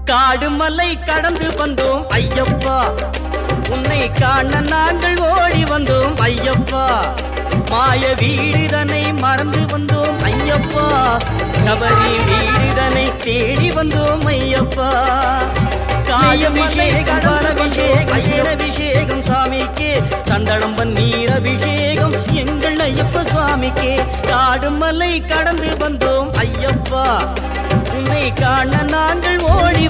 காடு மலை கடந்து வந்தோம் ஐயப்பா, உன்னை காண நாங்கள் ஓடி வந்தோம் ஐயப்பா. மாய வீடுதனை மறந்து வந்தோம் ஐயப்பா, சபரி வீடுதனை தேடி வந்தோம் ஐயப்பா. காயபிஷேகம் அபிஷேகம் சாமிக்கே, சந்தனம் பன்னீர் அபிஷேகம் எங்கள் ஐயப்ப சுவாமிக்கே. காடு மலை கடந்து வந்தோம் ஐயப்பா, உன்னை காண நாங்கள் ஓடி